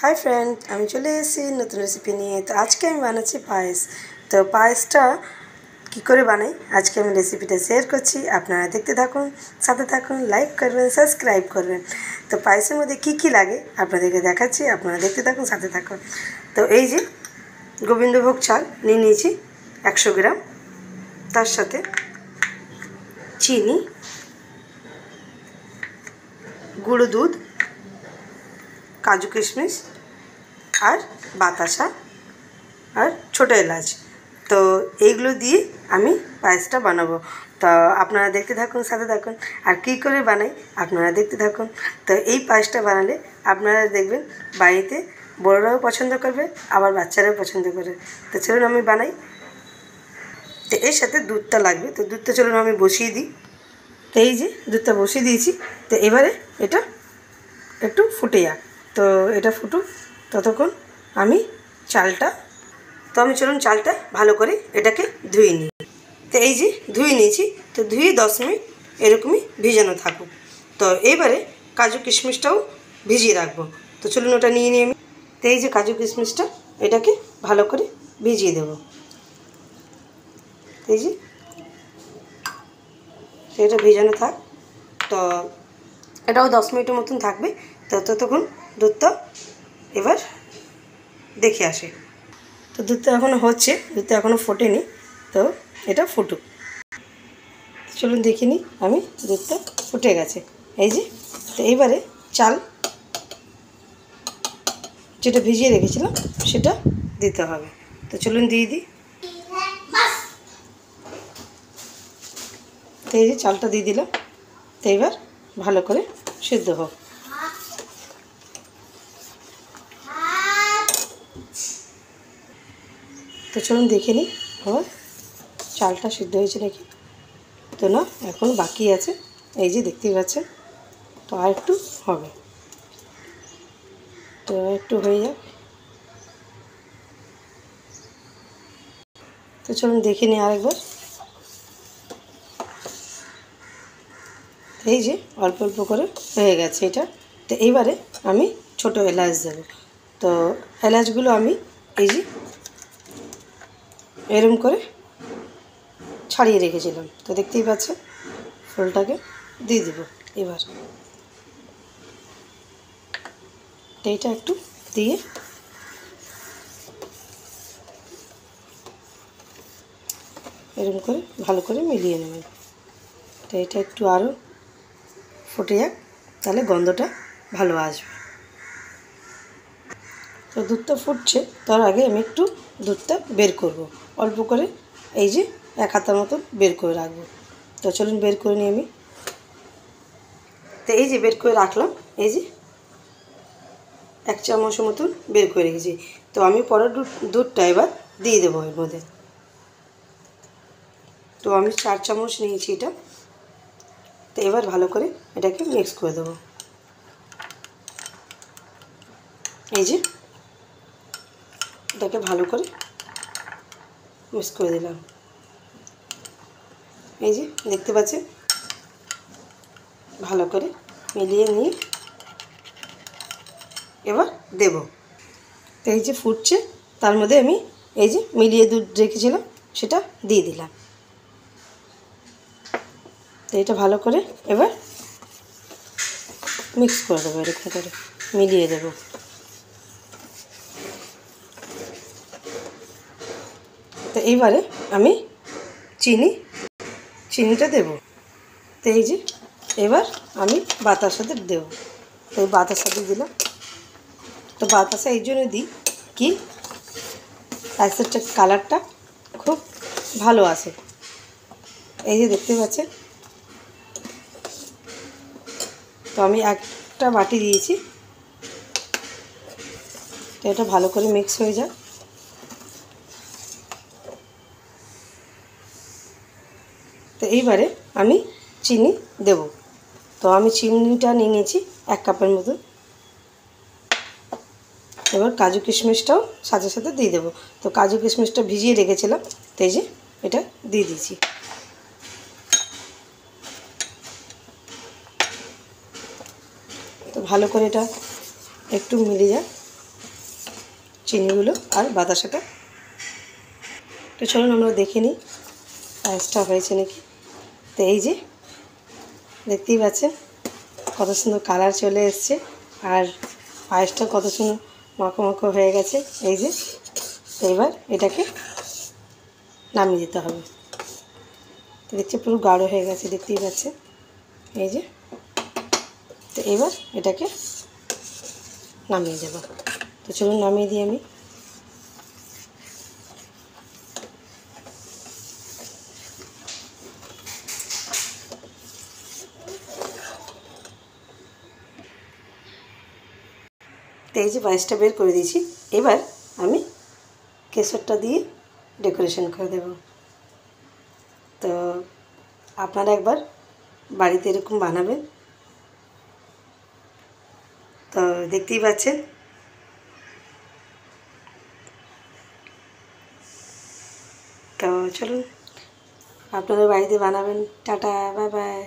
Hi friend আমি চলে এসেছি নতুন রেসিপি নিয়ে। তো আজকে আমি বানাচ্ছি পায়েস। তো পায়েসটা কি করে বানাই আজকে আমি রেসিপিটা শেয়ার করছি, আপনারা দেখতে থাকুন, সাথে থাকুন, লাইক করবেন, সাবস্ক্রাইব করবেন। তো পায়েসের মধ্যে কি কি লাগে আপনাদেরকে দেখাচ্ছি, আপনারা দেখতে থাকুন, সাথে থাকুন। তো এই যে গোবিন্দভোগ চাল নিয়ে নিয়েছি 100 গ্রাম, তার সাথে চিনি, গুঁড়ো দুধ, কাজু কিশমিশ আর বাতাসা আর ছোটো এলাচ। তো এইগুলো দিয়ে আমি পায়েসটা বানাবো। তো আপনারা দেখতে থাকুন, সাথে থাকুন। আর কী করে বানাই আপনারা দেখতে থাকুন। তো এই পায়েসটা বানালে আপনারা দেখবেন বাড়িতে বড়রাও পছন্দ করবে, আবার বাচ্চারাও পছন্দ করে। তো চলুন আমি বানাই। তো এর সাথে দুধটা লাগবে, তো দুধটা চলুন আমি বসিয়ে দিই। তো এই যে দুধটা বসিয়ে দিয়েছি। তো এবারে এটা একটু ফুটে যাক। তো এটা ফুটুক, ততক্ষণ আমি চালটা চলুন চালটা ভালো করে এটাকে ধুয়ে নিই। তো এই যে ধুয়ে নিয়েছি। তো ধুয়ে 10 মিনিট এরকমই ভিজানো থাকুক। তো এইবারে কাজু কিশমিশটাও ভিজিয়ে রাখবো। তো চলুন ওটা নিয়ে নিই আমি। তো এই যে কাজু কিশমিশটা এটাকে ভালো করে ভিজিয়ে দেবো। এই যে এটা ভিজানো থাক। তো এটাও 10 মিনিটের মতন থাকবে। তো ততক্ষণ দুধটা এবার দেখে আসে। তো দুধটা এখনও হচ্ছে, দুধটা এখনও ফোটেনি। তো এটা ফুটুক, চলুন দেখে নিই আমি। দুধটা ফুটে গেছে এই যে। তো এইবারে চাল যেটা ভিজিয়ে রেখেছিলাম সেটা দিতে হবে। তো চলুন দিয়ে দিই। তো এই যে চালটা দিয়ে দিলাম। তো এবার ভালো করে সিদ্ধ হোক। তো চলুন দেখে নিই আবার চালটা সিদ্ধ হয়েছে নাকি। তো না, এখন বাকি আছে। এই যে দেখতেই পাচ্ছেন। তো আর একটু হবে, তো একটু হয়ে যাক। তো চলুন দেখে নিই আরেকবার। এই যে অল্প অল্প করে হয়ে গেছে এটা। তো এইবারে আমি ছোটো এলাচ দেবো। তো এলাচগুলো আমি এই যে এরম করে ছাড়িয়ে রেখেছিলাম। তো দেখতেই পাচ্ছেন, ফুলটাকে দিয়ে দেবো এবার। তো এইটা একটু দিয়ে এরকম করে ভালো করে মিলিয়ে নেবেন। তো এটা একটু আরও ফুটে যাক, তাহলে গন্ধটা ভালো আসবে। তো দুধটা ফুটছে, তার আগে আমি একটু দুধটা বের করব অল্প করে। এই যে 1 হাতার মতন বের করে রাখবো। তো চলুন বের করে নিই আমি। তো এই যে বের করে রাখলাম, এই যে 1 চামচ মতন বের করে রেখেছি। তো আমি পরে দুধটা এবার দিয়ে দেবো এর মধ্যে। তো আমি 4 চামচ নিয়েছি এটা। তো এবার ভালো করে এটাকে মিক্স করে দেবো। এই যে এটাকে ভালো করে মিক্স করে দিলাম। এই যে দেখতে পাচ্ছেন, ভালো করে মিলিয়ে নিয়ে এবার দেব। তো এই যে ফুটছে, তার মধ্যে আমি এই যে মিলিয়ে দুধ রেখেছিলাম সেটা দিয়ে দিলাম। তো এটা ভালো করে এবার মিক্স করে দেবো, এরকম করে মিলিয়ে দেবো। তো এইবারে আমি চিনিটা দেব। তো এই যে এবার আমি বাতাসাতে দেব। তো এই বাতাসাতে দিলাম। তো বাতাসা এই জন্য দিই কি, পায়েসের কালারটা খুব ভালো আসে। এই যে দেখতে পাচ্ছেন। তো আমি একটা বাটি দিয়েছি। তো এটা ভালো করে মিক্স হয়ে যায়। তো এইবারে আমি চিনি দেব। তো আমি চিনিটা নিয়ে নিয়েছি 1 কাপের মতো। এবার কাজু কিশমিশটাও সাথে সাথে দিয়ে দেবো। তো কাজু কিশমিশটা ভিজিয়ে রেখেছিলাম। তো এই যে এটা দিয়ে দিয়েছি। তো ভালো করে এটা একটু মিলে যায়। চিনিগুলো আর বাতাসাটা। তো চলুন আমরা দেখে নিই পায়েসটা হয়েছে নাকি। তো এই যে দেখতেই পাচ্ছেন কত সুন্দর কালার চলে এসছে, আর পায়েসটা কত সুন্দর মাখো মাখো হয়ে গেছে। এই যে তো এবার এটাকে নামিয়ে দিতে হবে। তো দেখছি পুরো গাঢ় হয়ে গেছে, দেখতেই পাচ্ছেন। এই যে তো এবার এটাকে নামিয়ে দেব। তো চলুন নামিয়ে দিই আমি। তো এই যে পায়েসটা বের করে দিয়েছি, এবার আমি কেশরটা দিয়ে ডেকোরেশন করে দেব। তো আপনারা একবার বাড়িতে এরকম বানাবেন। তো দেখতেই পাচ্ছেন। তো চলুন আপনাদের বাড়িতে বানাবেন। Tata, bye bye.